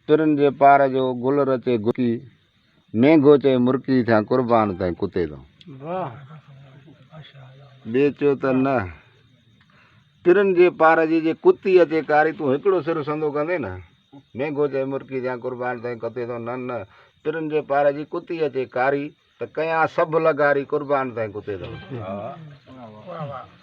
पिरन जे पार जो गुल रचे गुकी महंगो चे मुर्की थिया कुर्बान ताईं कुते दो बेचो त न पिरन जे पार जी जे कुती अचे कारी तूं हिकिड़ो सिर संदो कंदे न महंगो चे मुर्की थिया कुर्बान ताईं कुते दो न न पिरन जे पार जी कुती अचे कारी त कया सभु लगारी कुर्बान ताईं कुते दो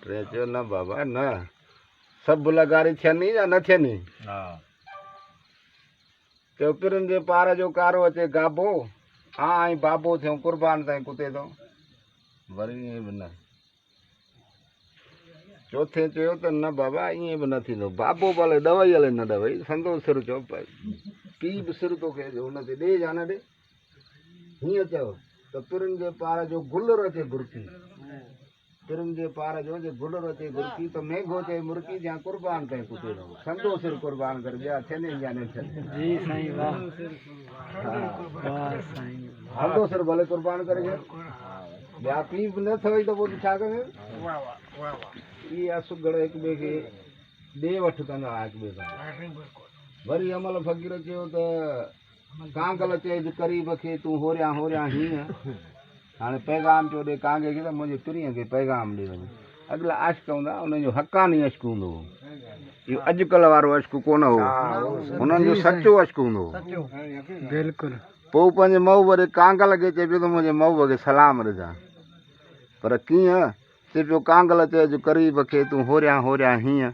टे चयो न बाबा न सभु लगारी थियनि या न थियनि चयो पिरन जे पार जो कारो अचे गाबो आई बाबो थियो कुर्बान ताईं कुते दो वरी ईअं बि न चौथे चयो त न बाबा ईअं बि न थींदो बाबो भले ॾवई हले न ॾवई संदो सिर चओ पीउ बि सिर तोखे हुन ते ॾे या न ॾे हीअं चयो त पिरन जे पार जो गुल रचे गुरकी पिरन जे पार जो जे गुल रचे गुरकी त महंगो चे मुर्की या कुर्बान ताईं कुते दो संदो सिर कुर्बान कर ॿिया थियनि या न थियनि जी साईं वाह संदो सिर भले कुर्बान करे ॿिया पीउ बि न थियई त पोइ छा करे इहा सुगड़ हिक ॿिए खे ॾे वठि कंदा हिक ॿिए सां वरी अमल फ़क़ीर चयो त कांगल चइज करीब खे तूं होरियां होरियां हीअं हाणे पैगाम पियो ॾे कांगे खे त मुंहिंजे पिरीअ खे पैगाम ॾे वञे अॻिला अश्क हूंदा उन्हनि जो हक़ानी अश्क हूंदो हो इहो अॼुकल्ह वारो अश्क कोन हो हुननि जो सचो अश्क हूंदो हो बिल्कुलु पोइ पंहिंजे मऊ वरी कांगल खे चए पियो त मुंहिंजे मऊ खे सलाम ॾिजां पर कीअं चए पियो कांगल चइज करीब खे तूं होरियां होरियां हीअं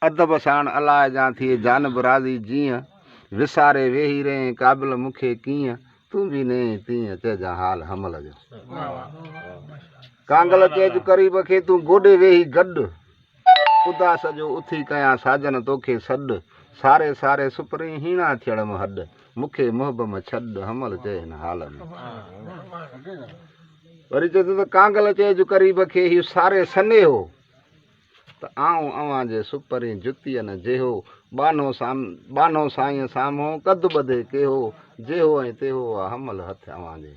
अदब साण अलाए जा थिए जानब राज़ी जीअं विसारे वेही रहे क़ाबिल मूंखे कीअं तूं बि न तीअं चइजां हाल हमल जो कांगल चइज करीब खे तूं गोॾे वेही गॾु उदास जो उथी कयां साजन तोखे सॾु सारे सारे सुपरी हीणा थियण में हॾ मूंखे मुहब में छॾ हमल चए हिन हाल में वरी चए थो त कांगल चइज करीब खे हीउ सारे सने हो त आऊं अव्हां जे सुपरी जुतीअ न जेहो बानो साईं साम्हूं कद ॿधे केहो जेहो ऐं तेहो आहे हमल हथ अव्हां जे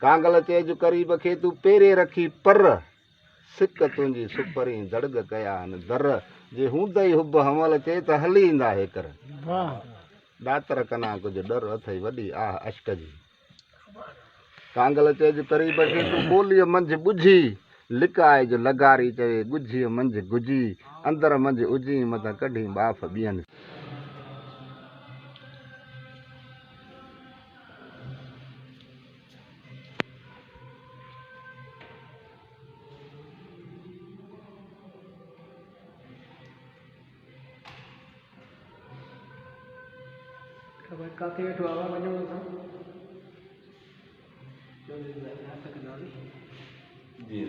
कांगल चइज करीब खे तूं पेरे रखी पर सिक तुंहिंजी सुपरी दड़ग कया आहिनि दर जे हूंदई हुब हमल चए त हली ईंदा हेकर ॾातर कना कुझु डर अथई वॾी आह अश्क जी कांगल चइज करीब खे तूं ॿोलीअ मंझि ॿुझी लिकाए जो लगारी चवे ॻुझीअ मंझि गुझी अंदर मंझि उजी मथां कढी बाफ़ ॿियनि काथे वेठो आवा वञो जी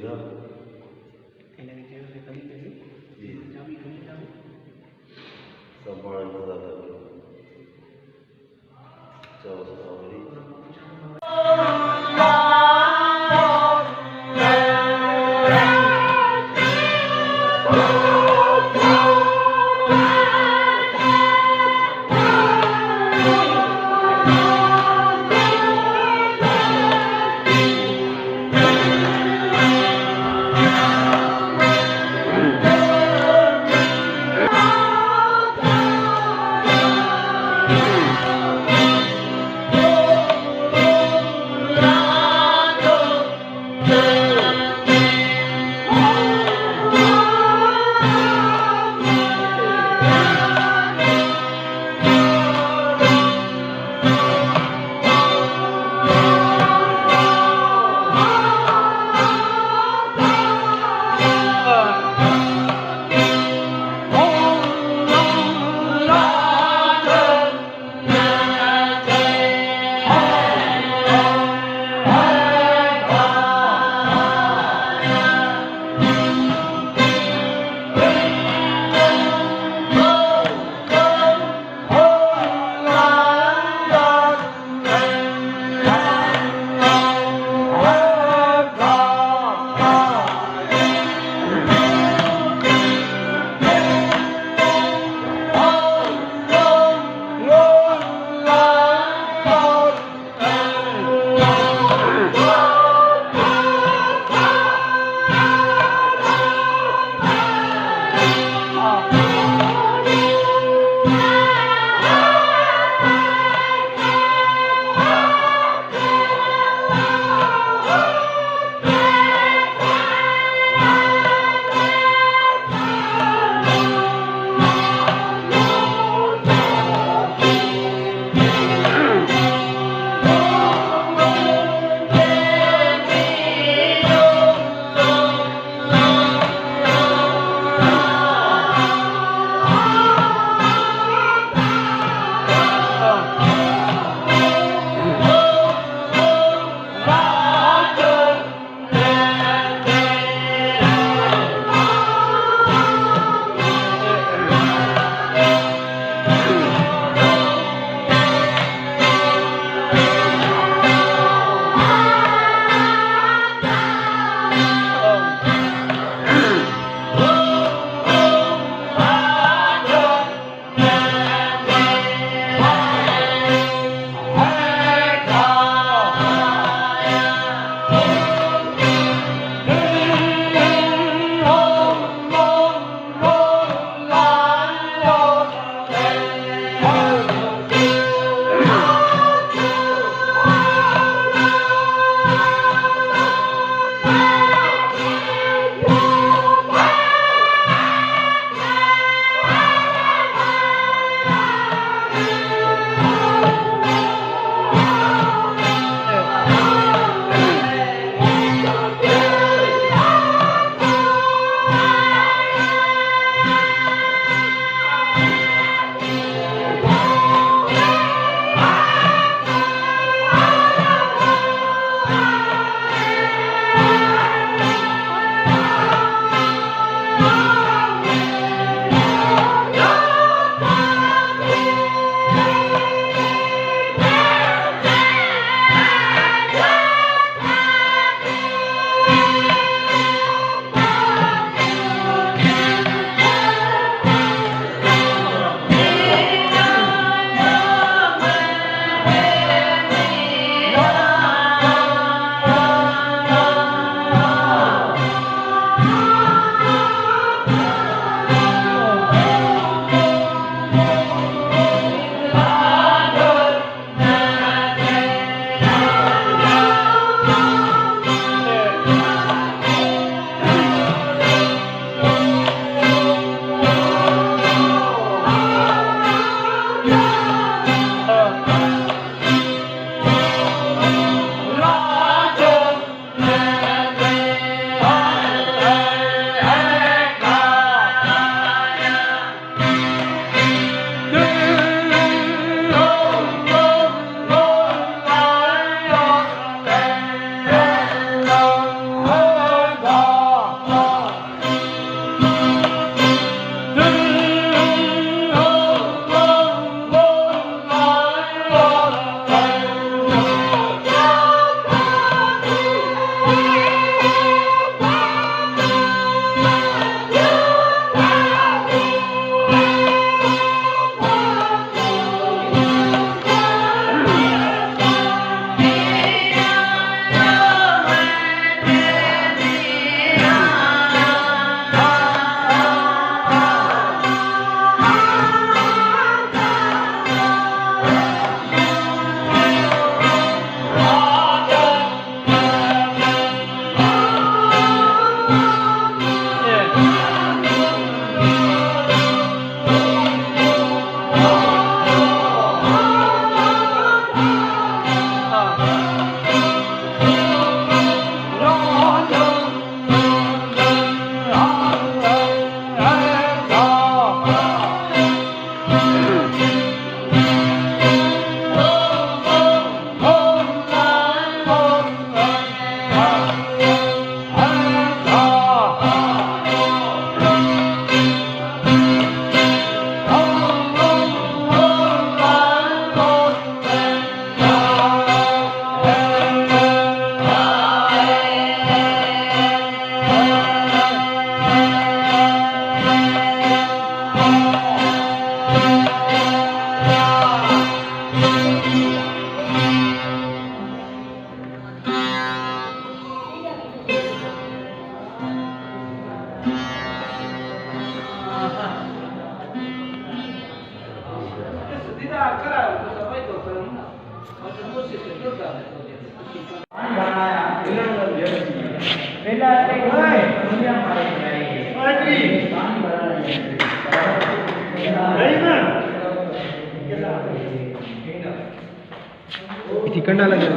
कंडा लगे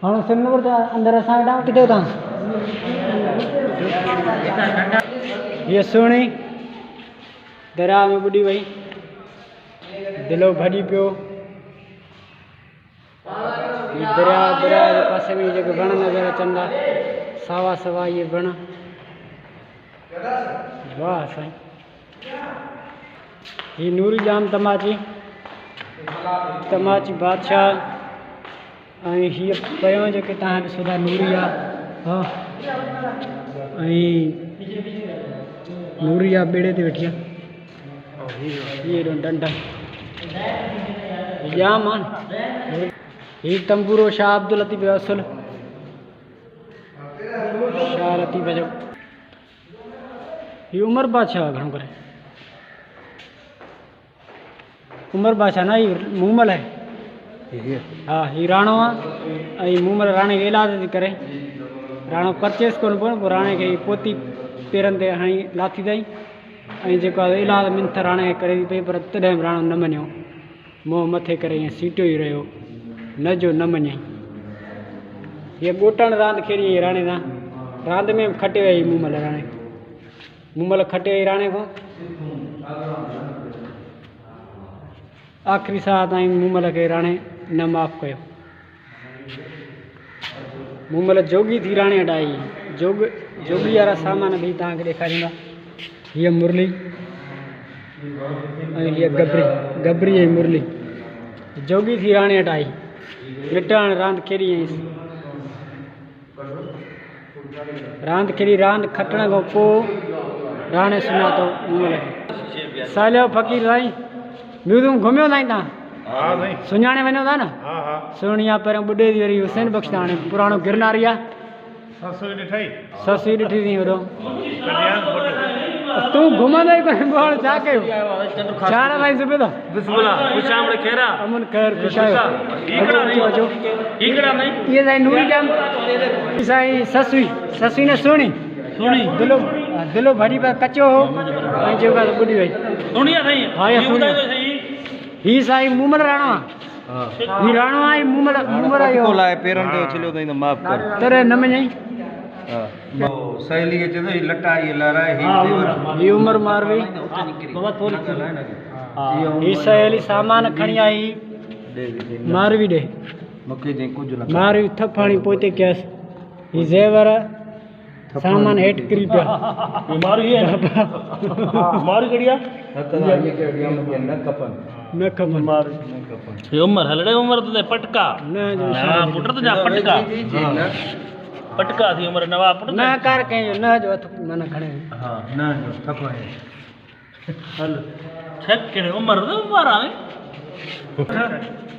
हाँ सिम नंबर तो अंदर असां डाउन किथे था ये सुणी दरिया में बुॾी वई दिलो भॼी पियो दरिया दरिया जे पासे में जेके वण नज़र अचनि था सावा सावा ये वण वाह साईं ही नूरी जाम तमाची बादशाह ऐं हीअ पहिरियों जेके तव्हां ॾिसो था नूरी आहे हा ऐं नूरी आहे ॿेड़े ते वेठी आहे हीअ एॾो डंड जाम आहे हीअ तंबूरो शाह अब्दुल लतीफ़ असुल शाह लतीफ़ जो हीअ उमर बादशाह घणो करे उमर बादशाह न हीअ मूमल आहे हाँ ही राणो आहे ऐं मूमल राणे खे इलाज थी करे राणो परचेस कोन पियो पोइ राणे खे पोती पेरनि ते हणी लाथी अथई ऐं जेको आहे इलाज मिंथ राणे खे करे पई पर तॾहिं बि राणो न मञियो मोह मथे करे ईअं सीटियो ई रहियो न जो न मञई हीअ ॻोटण रांदि खेॾी राणे सां रांदि में खटे वई मूमल खटे वई राणे खां आख़िरी साह ताईं मूमल खे राणे न माफ़ कयो मूमल जोगी थी राणे वटि आई जोगी वारा सामान बि तव्हांखे ॾेखारींदा हीअ मुरली ऐं हीअ गबरी ऐं मुरली जोगी थी राणे वटि आई मिटाइण रांदि खेॾी आईंसि रांदि खेॾी रांदि खटण खां पोइ राणे सुञातो मूमल खे सालियो फ़क़ीर साईं म्यूज़ियम घुमियो साईं तव्हां हाँ भाई सुञाणे वञो था न हाँ हाँ सुहिणी आहे पहिरियों ॿुॾे थी वरी हुसैन बख़्श हाणे पुराणो गिरनारी आहे ससुरी ॾिठई ससुई ॾिठी थी वॾो कल्याण फोटो तूं घुमंदो ई कोन्हे बोल छा कयो छा न भाई सुबह तो बिस्मिल्लाह खुशामद खेरा अमन खैर खुश आयो ईकड़ा नहीं ईकड़ा नहीं ये साईं नूरी जाम साईं ससुई ने सुणी दिलो भरी पर कचो हो ऐं जेका ॿुॾी वई सुनिया सही हाँ ये सुणी सही ही साईं मूमल राणो आहे ही राणो आहे मूमल आयो लाइ पेरनि ते उछलियो अथई त माफ़ कर तॾहिं न मञई सहेली खे चवंदो ही लटा इहे लहराए ही उमर मारवी ही सहेली सामान खणी आई मारवी ॾे मूंखे जे कुझु न मारवी थप हणी पोइते कयसि ही ज़ेवर सामान हेठि किरी पिया मारू ये मारू कड़िया हथ सां इहे के अॻियां मूंखे न खपनि न खबर मारू ये उमर हलड़े उमर तो पटका न जो नवा पुट तो जा पटका पटका थी उमर नवा पुट न कर कयो न जो हथ मन खणे हा न थप आहे हल छक के उमर तो मारा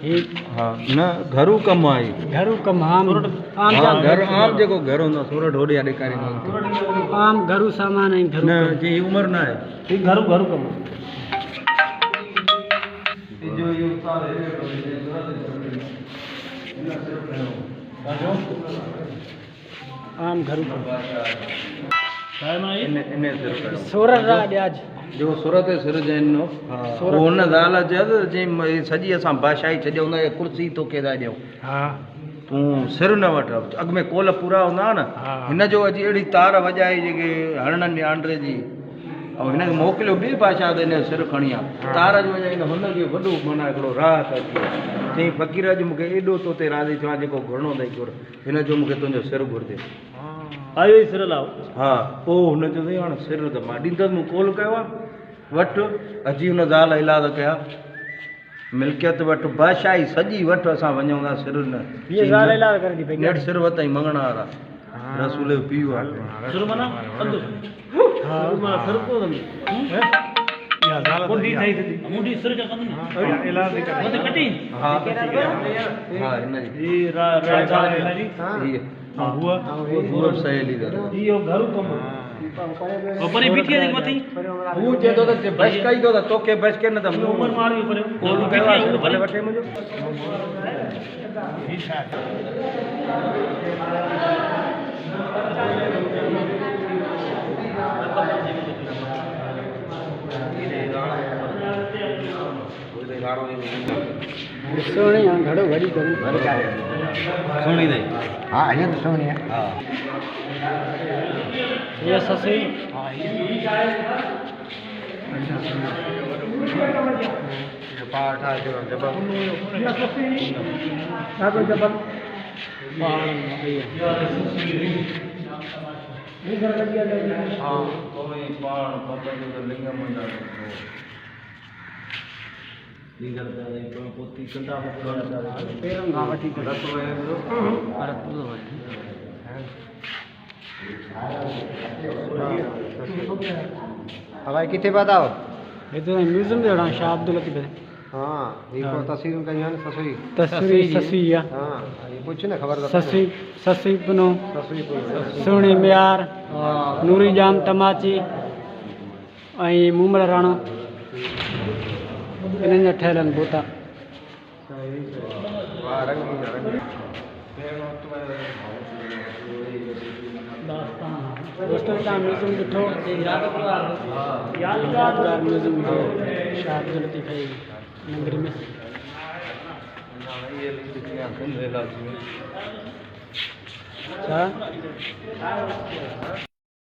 ही हा न घरू कमु आहे घरू कम आम हा घर आम जेको घर हूंदो आहे सोरठ होॾे ॾेखारींदो आम घरू सामान ऐं घरू न जी उमिरि न आहे ये घरू कम आम घरू कम काय माई इन सिर कयो सोरठ रा ॾियाज जेको सूरत जे सिर जंहिं उहो हुन ज़ाल चयो चई सॼी असां बादशाही छॾियूं था कुर्सी तोखे था ॾियूं हा तूं सिर न वठ अॻु में कोल पूरा हूंदा हुआ न हिन जो अॼु अहिड़ी तार वॼाई जेके हरणनि आंड्रे जी ऐं हिनखे मोकिलियो ॿी बादशाह त हिन जो सिर खणी आहे तार जो वॼाई न हुनखे वॾो माना हिकिड़ो राहत अची चई फ़क़ीर अॼु मूंखे एॾो तो ते राज़ी थियो आहे जेको घुरणो अथई घुर हिन जो मूंखे तुंहिंजो सिर घुरिजे आयो ही सिर लाओ हा पोइ हुन चयो हाणे सिर त मां ॾींदुसि मूं कोल कयो आहे वठि अची हुन ज़ाल इलाज कया मिल्कियत वटि बादशाही सॼी वटि असां वञूं था सिर न ये ज़ाल इलाज कर दी नेट सिर वताई मंगणा वारा रसूल जो पीउ आहे सिर मना अंदु हां मां सिर को मुंडी नहीं थी मुंडी सिर का कंद इलाज कर मत कटी हा हा हिन जी ये राजा हीअ हुआ पूरो सहेली दा यो घरू कम ऊपर ही बिटिया देख मथी हू चेतो त बस कई तो त तोखे बस के न त उमर मार ऊपर कोल कयो आहे भले वठे मुंहिंजो सोने घड़ो घड़ी करूं सुनी दे हाँ ये तो सुनी है हाँ ये ससी ये पाठ है जो जब हाँ कोई पाठ पापा जो लिंगम मंडल पोती कंदा हवाई कितने बताओ ये तो म्यूजियम दे रहा शाह अब्दुल लतीफ हाँ ये को तस्वीर का यानी ससुरी तस्वीर ससिया हाँ ये पूछ ना खबर ससी ससी बनो तस्वीर सुणी म्यार नूरी जाम तमाची ऐं मूमल राणो इन्हनि जा ठहियल आहिनि बोता वाह रंगी दोस्तों तव्हां म्यूज़ियम ॾिठो यादगार म्यूज़ियम शाह अब्दुल लतीफ जी नगरी में छा